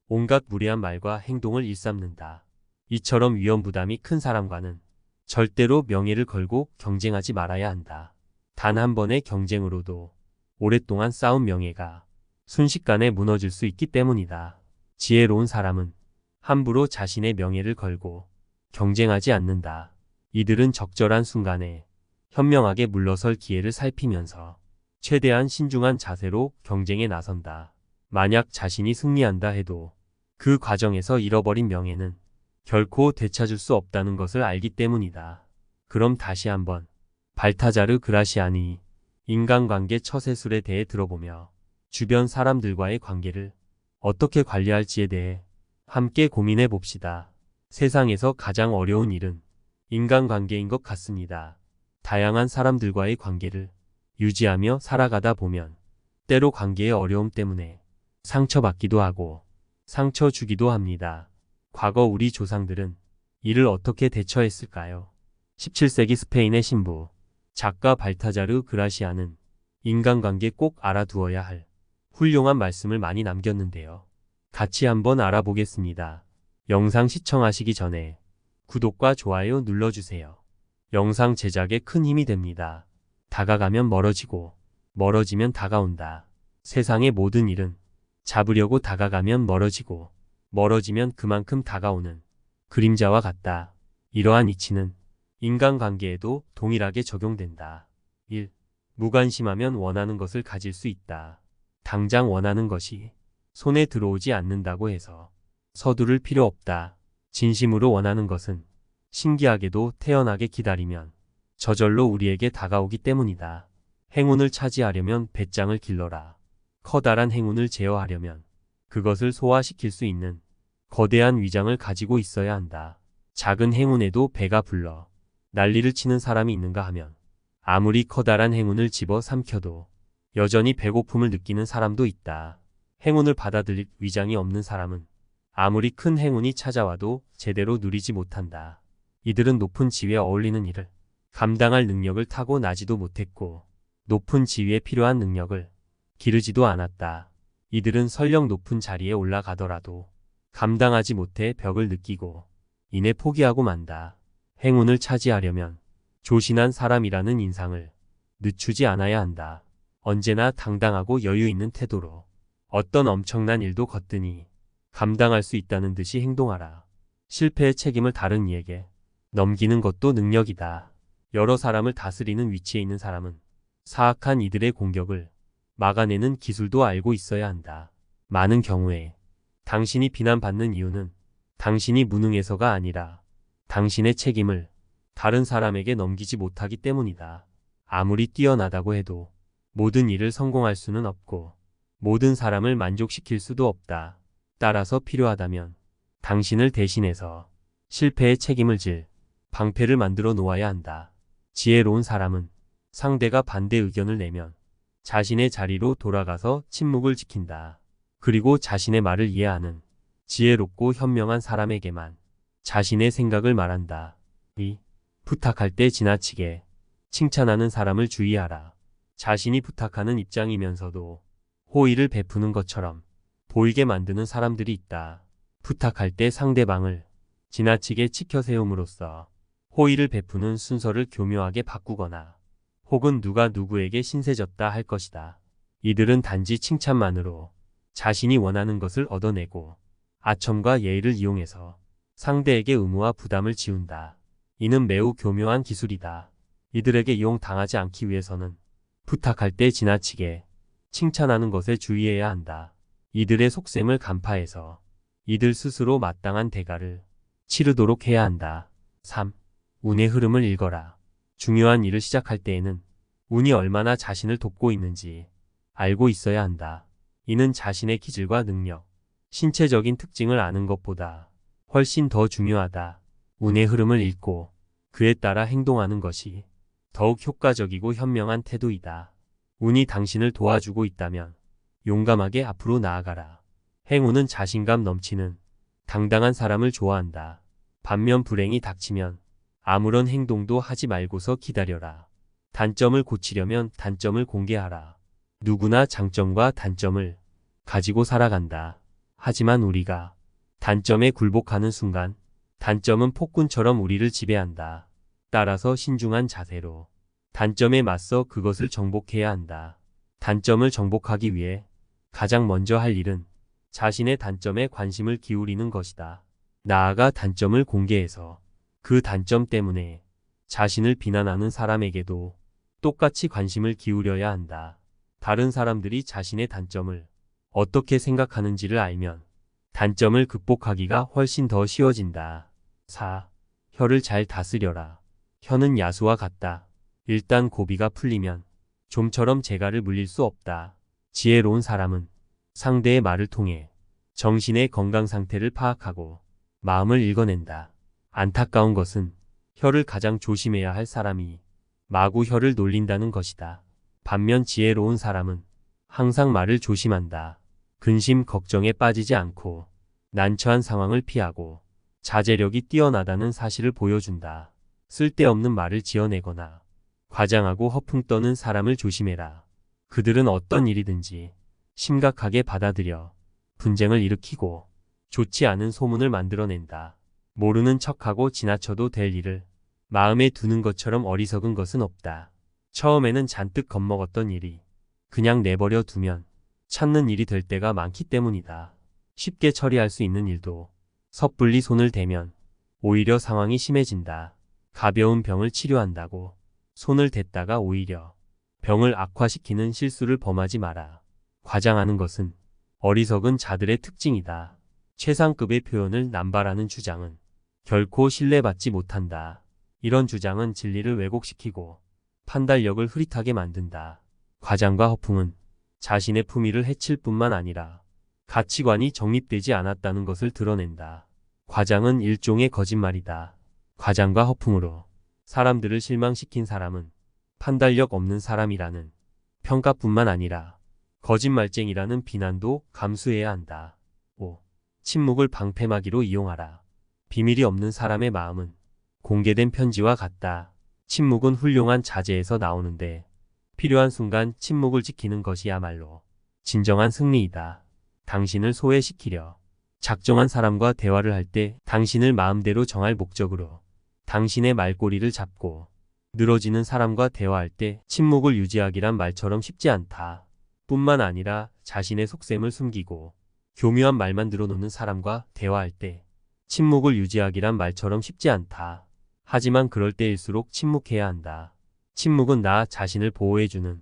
온갖 무례한 말과 행동을 일삼는다. 이처럼 위험 부담이 큰 사람과는 절대로 명예를 걸고 경쟁하지 말아야 한다. 단 한 번의 경쟁으로도 오랫동안 쌓은 명예가 순식간에 무너질 수 있기 때문이다. 지혜로운 사람은 함부로 자신의 명예를 걸고 경쟁하지 않는다. 이들은 적절한 순간에 현명하게 물러설 기회를 살피면서 최대한 신중한 자세로 경쟁에 나선다. 만약 자신이 승리한다 해도 그 과정에서 잃어버린 명예는 결코 되찾을 수 없다는 것을 알기 때문이다. 그럼 다시 한번 발타자르 그라시아니 인간관계 처세술에 대해 들어보며 주변 사람들과의 관계를 어떻게 관리할지에 대해 함께 고민해 봅시다. 세상에서 가장 어려운 일은 인간관계인 것 같습니다. 다양한 사람들과의 관계를 유지하며 살아가다 보면 때로 관계의 어려움 때문에 상처받기도 하고 상처 주기도 합니다. 과거 우리 조상들은 이를 어떻게 대처했을까요? 17세기 스페인의 신부 작가 발타자르 그라시아는 인간관계 꼭 알아두어야 할 훌륭한 말씀을 많이 남겼는데요. 같이 한번 알아보겠습니다. 영상 시청하시기 전에 구독과 좋아요 눌러주세요. 영상 제작에 큰 힘이 됩니다. 다가가면 멀어지고 멀어지면 다가온다. 세상의 모든 일은 잡으려고 다가가면 멀어지고 멀어지면 그만큼 다가오는 그림자와 같다. 이러한 이치는 인간관계에도 동일하게 적용된다. 1. 무관심하면 원하는 것을 가질 수 있다. 당장 원하는 것이 손에 들어오지 않는다고 해서 서두를 필요 없다. 진심으로 원하는 것은 신기하게도 태연하게 기다리면 저절로 우리에게 다가오기 때문이다. 행운을 차지하려면 배짱을 길러라. 커다란 행운을 제어하려면 그것을 소화시킬 수 있는 거대한 위장을 가지고 있어야 한다. 작은 행운에도 배가 불러 난리를 치는 사람이 있는가 하면 아무리 커다란 행운을 집어 삼켜도 여전히 배고픔을 느끼는 사람도 있다. 행운을 받아들일 위장이 없는 사람은 아무리 큰 행운이 찾아와도 제대로 누리지 못한다. 이들은 높은 지위에 어울리는 일을 감당할 능력을 타고나지도 못했고 높은 지위에 필요한 능력을 기르지도 않았다. 이들은 설령 높은 자리에 올라가더라도 감당하지 못해 벽을 느끼고 이내 포기하고 만다. 행운을 차지하려면 조신한 사람이라는 인상을 늦추지 않아야 한다. 언제나 당당하고 여유 있는 태도로 어떤 엄청난 일도 거뜬히 감당할 수 있다는 듯이 행동하라. 실패의 책임을 다른 이에게 넘기는 것도 능력이다. 여러 사람을 다스리는 위치에 있는 사람은 사악한 이들의 공격을 막아내는 기술도 알고 있어야 한다. 많은 경우에 당신이 비난받는 이유는 당신이 무능해서가 아니라 당신의 책임을 다른 사람에게 넘기지 못하기 때문이다. 아무리 뛰어나다고 해도 모든 일을 성공할 수는 없고 모든 사람을 만족시킬 수도 없다. 따라서 필요하다면 당신을 대신해서 실패의 책임을 질 방패를 만들어 놓아야 한다. 지혜로운 사람은 상대가 반대 의견을 내면 자신의 자리로 돌아가서 침묵을 지킨다. 그리고 자신의 말을 이해하는 지혜롭고 현명한 사람에게만 자신의 생각을 말한다. 2. 부탁할 때 지나치게 칭찬하는 사람을 주의하라. 자신이 부탁하는 입장이면서도 호의를 베푸는 것처럼 보이게 만드는 사람들이 있다. 부탁할 때 상대방을 지나치게 치켜 세움으로써 호의를 베푸는 순서를 교묘하게 바꾸거나 혹은 누가 누구에게 신세졌다 할 것이다. 이들은 단지 칭찬만으로 자신이 원하는 것을 얻어내고 아첨과 예의를 이용해서 상대에게 의무와 부담을 지운다. 이는 매우 교묘한 기술이다. 이들에게 이용당하지 않기 위해서는 부탁할 때 지나치게 칭찬하는 것에 주의해야 한다. 이들의 속셈을 간파해서 이들 스스로 마땅한 대가를 치르도록 해야 한다. 3. 운의 흐름을 읽어라. 중요한 일을 시작할 때에는 운이 얼마나 자신을 돕고 있는지 알고 있어야 한다. 이는 자신의 기질과 능력, 신체적인 특징을 아는 것보다 훨씬 더 중요하다. 운의 흐름을 읽고 그에 따라 행동하는 것이 더욱 효과적이고 현명한 태도이다. 운이 당신을 도와주고 있다면 용감하게 앞으로 나아가라. 행운은 자신감 넘치는 당당한 사람을 좋아한다. 반면 불행이 닥치면 아무런 행동도 하지 말고서 기다려라. 단점을 고치려면 단점을 공개하라. 누구나 장점과 단점을 가지고 살아간다. 하지만 우리가 단점에 굴복하는 순간 단점은 폭군처럼 우리를 지배한다. 따라서 신중한 자세로 단점에 맞서 그것을 정복해야 한다. 단점을 정복하기 위해 가장 먼저 할 일은 자신의 단점에 관심을 기울이는 것이다. 나아가 단점을 공개해서 그 단점 때문에 자신을 비난하는 사람에게도 똑같이 관심을 기울여야 한다. 다른 사람들이 자신의 단점을 어떻게 생각하는지를 알면 단점을 극복하기가 훨씬 더 쉬워진다. 4. 혀를 잘 다스려라. 혀는 야수와 같다. 일단 고비가 풀리면 좀처럼 재갈을 물릴 수 없다. 지혜로운 사람은 상대의 말을 통해 정신의 건강 상태를 파악하고 마음을 읽어낸다. 안타까운 것은 혀를 가장 조심해야 할 사람이 마구 혀를 놀린다는 것이다. 반면 지혜로운 사람은 항상 말을 조심한다. 근심 걱정에 빠지지 않고 난처한 상황을 피하고 자제력이 뛰어나다는 사실을 보여준다. 쓸데없는 말을 지어내거나 과장하고 허풍 떠는 사람을 조심해라. 그들은 어떤 일이든지 심각하게 받아들여 분쟁을 일으키고 좋지 않은 소문을 만들어낸다. 모르는 척하고 지나쳐도 될 일을 마음에 두는 것처럼 어리석은 것은 없다. 처음에는 잔뜩 겁먹었던 일이 그냥 내버려 두면 찾는 일이 될 때가 많기 때문이다. 쉽게 처리할 수 있는 일도 섣불리 손을 대면 오히려 상황이 심해진다. 가벼운 병을 치료한다고 손을 댔다가 오히려 병을 악화시키는 실수를 범하지 마라. 과장하는 것은 어리석은 자들의 특징이다. 최상급의 표현을 남발하는 주장은 결코 신뢰받지 못한다. 이런 주장은 진리를 왜곡시키고 판단력을 흐릿하게 만든다. 과장과 허풍은 자신의 품위를 해칠 뿐만 아니라 가치관이 정립되지 않았다는 것을 드러낸다. 과장은 일종의 거짓말이다. 과장과 허풍으로 사람들을 실망시킨 사람은 판단력 없는 사람이라는 평가뿐만 아니라 거짓말쟁이라는 비난도 감수해야 한다. 5. 침묵을 방패막이로 이용하라. 비밀이 없는 사람의 마음은 공개된 편지와 같다. 침묵은 훌륭한 자제에서 나오는데 필요한 순간 침묵을 지키는 것이야말로 진정한 승리이다. 당신을 소외시키려 작정한 사람과 대화를 할 때 당신을 마음대로 정할 목적으로 당신의 말꼬리를 잡고 늘어지는 사람과 대화할 때 침묵을 유지하기란 말처럼 쉽지 않다. 뿐만 아니라 자신의 속셈을 숨기고 교묘한 말만 늘어놓는 사람과 대화할 때 침묵을 유지하기란 말처럼 쉽지 않다. 하지만 그럴 때일수록 침묵해야 한다. 침묵은 나 자신을 보호해주는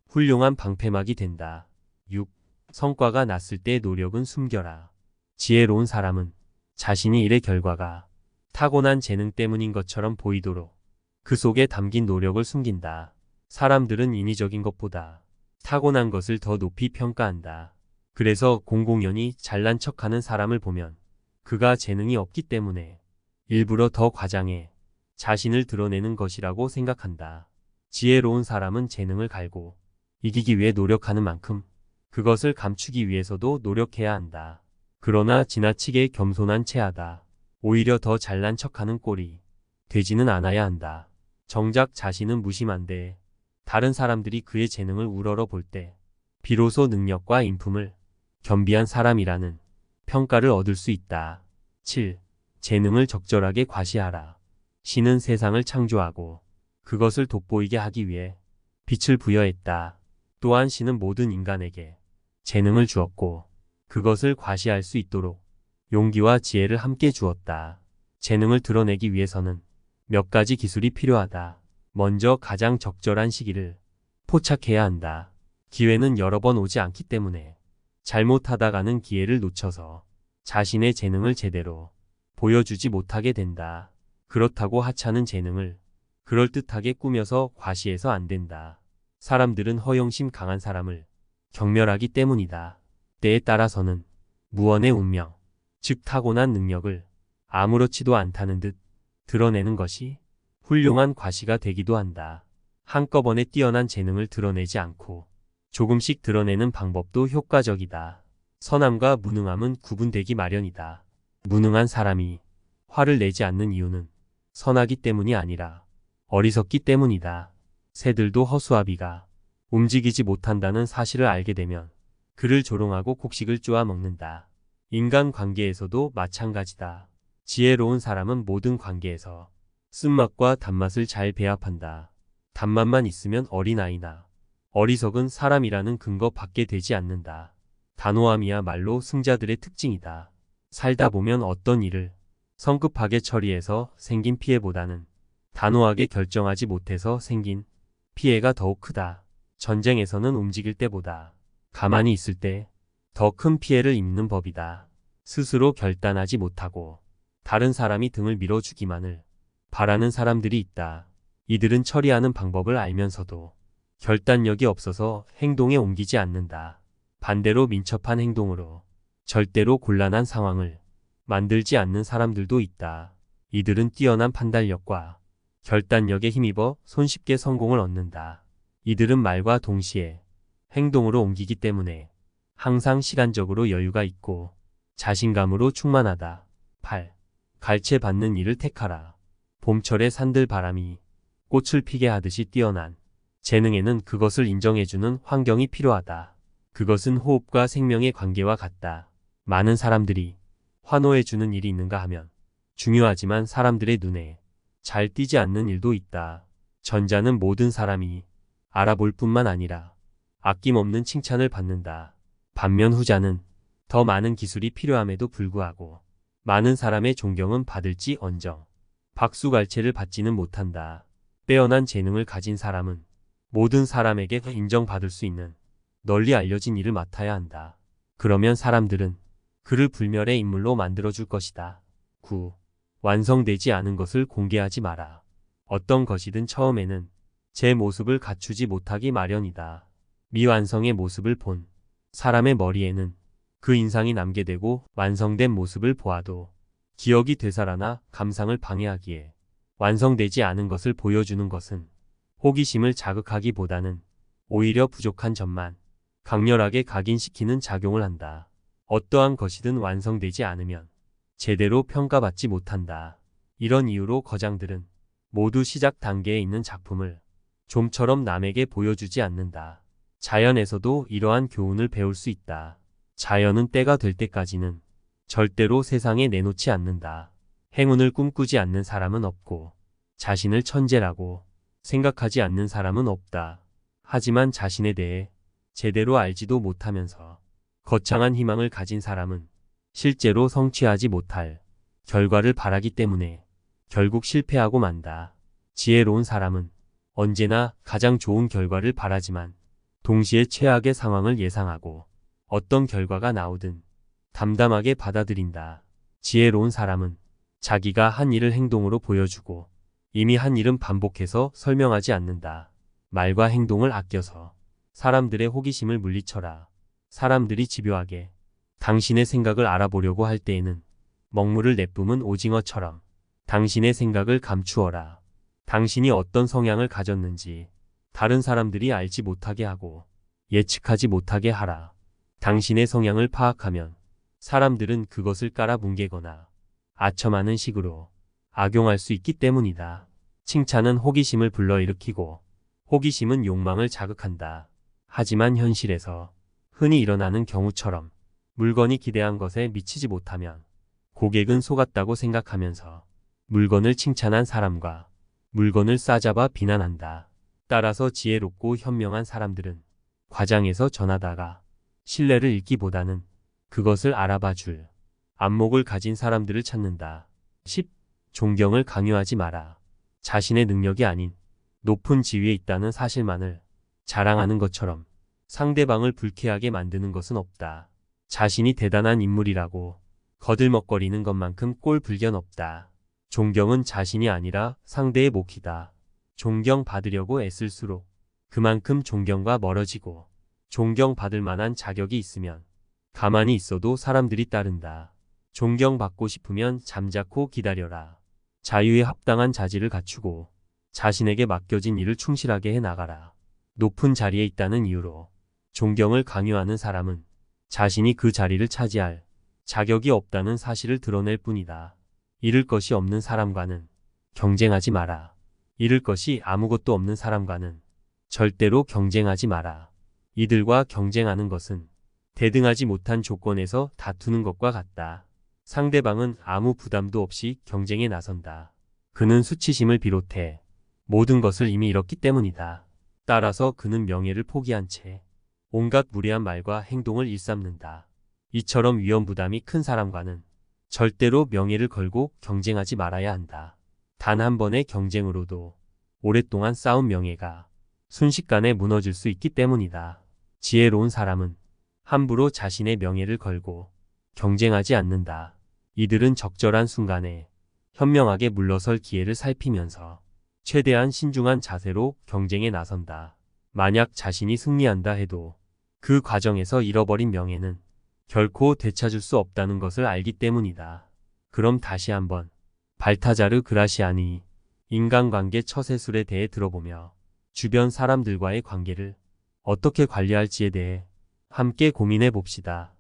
훌륭한 방패막이 된다. 6. 성과가 났을 때 노력은 숨겨라. 지혜로운 사람은 자신이 일의 결과가 타고난 재능 때문인 것처럼 보이도록 그 속에 담긴 노력을 숨긴다. 사람들은 인위적인 것보다 타고난 것을 더 높이 평가한다. 그래서 공공연히 잘난 척하는 사람을 보면 그가 재능이 없기 때문에 일부러 더 과장해 자신을 드러내는 것이라고 생각한다. 지혜로운 사람은 재능을 갈고 이기기 위해 노력하는 만큼 그것을 감추기 위해서도 노력해야 한다. 그러나 지나치게 겸손한 체하다. 오히려 더 잘난 척하는 꼴이 되지는 않아야 한다. 정작 자신은 무심한데 다른 사람들이 그의 재능을 우러러 볼 때 비로소 능력과 인품을 겸비한 사람이라는 평가를 얻을 수 있다. 7. 재능을 적절하게 과시하라. 신은 세상을 창조하고 그것을 돋보이게 하기 위해 빛을 부여했다. 또한 신은 모든 인간에게 재능을 주었고 그것을 과시할 수 있도록 용기와 지혜를 함께 주었다. 재능을 드러내기 위해서는 몇 가지 기술이 필요하다. 먼저 가장 적절한 시기를 포착해야 한다. 기회는 여러 번 오지 않기 때문에 잘못하다가는 기회를 놓쳐서 자신의 재능을 제대로 보여주지 못하게 된다. 그렇다고 하찮은 재능을 그럴듯하게 꾸며서 과시해서 안 된다. 사람들은 허영심 강한 사람을 경멸하기 때문이다. 때에 따라서는 무언의 운명, 즉 타고난 능력을 아무렇지도 않다는 듯 드러내는 것이 훌륭한 과시가 되기도 한다. 한꺼번에 뛰어난 재능을 드러내지 않고 조금씩 드러내는 방법도 효과적이다. 선함과 무능함은 구분되기 마련이다. 무능한 사람이 화를 내지 않는 이유는 선하기 때문이 아니라 어리석기 때문이다. 새들도 허수아비가 움직이지 못한다는 사실을 알게 되면 그를 조롱하고 곡식을 쪼아 먹는다. 인간 관계에서도 마찬가지다. 지혜로운 사람은 모든 관계에서 쓴맛과 단맛을 잘 배합한다. 단맛만 있으면 어린아이나 어리석은 사람이라는 근거 밖에 되지 않는다. 단호함이야말로 승자들의 특징이다. 살다 보면 어떤 일을 성급하게 처리해서 생긴 피해보다는 단호하게 결정하지 못해서 생긴 피해가 더욱 크다. 전쟁에서는 움직일 때보다 가만히 있을 때 더 큰 피해를 입는 법이다. 스스로 결단하지 못하고 다른 사람이 등을 밀어주기만을 바라는 사람들이 있다. 이들은 처리하는 방법을 알면서도 결단력이 없어서 행동에 옮기지 않는다. 반대로 민첩한 행동으로 절대로 곤란한 상황을 만들지 않는 사람들도 있다. 이들은 뛰어난 판단력과 결단력에 힘입어 손쉽게 성공을 얻는다. 이들은 말과 동시에 행동으로 옮기기 때문에 항상 시간적으로 여유가 있고 자신감으로 충만하다. 8. 갈채받는 일을 택하라. 봄철의 산들바람이 꽃을 피게 하듯이 뛰어난 재능에는 그것을 인정해주는 환경이 필요하다. 그것은 호흡과 생명의 관계와 같다. 많은 사람들이 환호해주는 일이 있는가 하면 중요하지만 사람들의 눈에 잘 띄지 않는 일도 있다. 전자는 모든 사람이 알아볼 뿐만 아니라 아낌없는 칭찬을 받는다. 반면 후자는 더 많은 기술이 필요함에도 불구하고 많은 사람의 존경은 받을지 언정 박수갈채를 받지는 못한다. 빼어난 재능을 가진 사람은 모든 사람에게 인정받을 수 있는 널리 알려진 일을 맡아야 한다. 그러면 사람들은 그를 불멸의 인물로 만들어줄 것이다. 9. 완성되지 않은 것을 공개하지 마라. 어떤 것이든 처음에는 제 모습을 갖추지 못하기 마련이다. 미완성의 모습을 본 사람의 머리에는 그 인상이 남게 되고 완성된 모습을 보아도 기억이 되살아나 감상을 방해하기에 완성되지 않은 것을 보여주는 것은 호기심을 자극하기보다는 오히려 부족한 점만 강렬하게 각인시키는 작용을 한다. 어떠한 것이든 완성되지 않으면 제대로 평가받지 못한다. 이런 이유로 거장들은 모두 시작 단계에 있는 작품을 좀처럼 남에게 보여주지 않는다. 자연에서도 이러한 교훈을 배울 수 있다. 자연은 때가 될 때까지는 절대로 세상에 내놓지 않는다. 행운을 꿈꾸지 않는 사람은 없고 자신을 천재라고 생각하지 않는 사람은 없다. 하지만 자신에 대해 제대로 알지도 못하면서 거창한 희망을 가진 사람은 실제로 성취하지 못할 결과를 바라기 때문에 결국 실패하고 만다. 지혜로운 사람은 언제나 가장 좋은 결과를 바라지만 동시에 최악의 상황을 예상하고 어떤 결과가 나오든 담담하게 받아들인다. 지혜로운 사람은 자기가 한 일을 행동으로 보여주고 이미 한 일은 반복해서 설명하지 않는다. 말과 행동을 아껴서 사람들의 호기심을 물리쳐라. 사람들이 집요하게 당신의 생각을 알아보려고 할 때에는 먹물을 내뿜은 오징어처럼 당신의 생각을 감추어라. 당신이 어떤 성향을 가졌는지 다른 사람들이 알지 못하게 하고 예측하지 못하게 하라. 당신의 성향을 파악하면 사람들은 그것을 깔아뭉개거나 아첨하는 식으로 악용할 수 있기 때문이다. 칭찬은 호기심을 불러일으키고 호기심은 욕망을 자극한다. 하지만 현실에서 흔히 일어나는 경우처럼 물건이 기대한 것에 미치지 못하면 고객은 속았다고 생각하면서 물건을 칭찬한 사람과 물건을 싸잡아 비난한다. 따라서 지혜롭고 현명한 사람들은 과장해서 전하다가 신뢰를 잃기보다는 그것을 알아봐 줄 안목을 가진 사람들을 찾는다. 10. 존경을 강요하지 마라. 자신의 능력이 아닌 높은 지위에 있다는 사실만을 자랑하는 것처럼 상대방을 불쾌하게 만드는 것은 없다. 자신이 대단한 인물이라고 거들먹거리는 것만큼 꼴 불견 없다. 존경은 자신이 아니라 상대의 몫이다. 존경받으려고 애쓸수록 그만큼 존경과 멀어지고 존경받을 만한 자격이 있으면 가만히 있어도 사람들이 따른다. 존경받고 싶으면 잠자코 기다려라. 자유에 합당한 자질을 갖추고 자신에게 맡겨진 일을 충실하게 해나가라. 높은 자리에 있다는 이유로 존경을 강요하는 사람은 자신이 그 자리를 차지할 자격이 없다는 사실을 드러낼 뿐이다. 잃을 것이 없는 사람과는 경쟁하지 마라. 잃을 것이 아무것도 없는 사람과는 절대로 경쟁하지 마라. 이들과 경쟁하는 것은 대등하지 못한 조건에서 다투는 것과 같다. 상대방은 아무 부담도 없이 경쟁에 나선다. 그는 수치심을 비롯해 모든 것을 이미 잃었기 때문이다. 따라서 그는 명예를 포기한 채 온갖 무례한 말과 행동을 일삼는다. 이처럼 위험 부담이 큰 사람과는 절대로 명예를 걸고 경쟁하지 말아야 한다. 단 한 번의 경쟁으로도 오랫동안 쌓은 명예가 순식간에 무너질 수 있기 때문이다. 지혜로운 사람은 함부로 자신의 명예를 걸고 경쟁하지 않는다. 이들은 적절한 순간에 현명하게 물러설 기회를 살피면서 최대한 신중한 자세로 경쟁에 나선다. 만약 자신이 승리한다 해도 그 과정에서 잃어버린 명예는 결코 되찾을 수 없다는 것을 알기 때문이다. 그럼 다시 한번 발타자르 그라시아니 인간관계 처세술에 대해 들어보며 주변 사람들과의 관계를 어떻게 관리할지에 대해 함께 고민해 봅시다.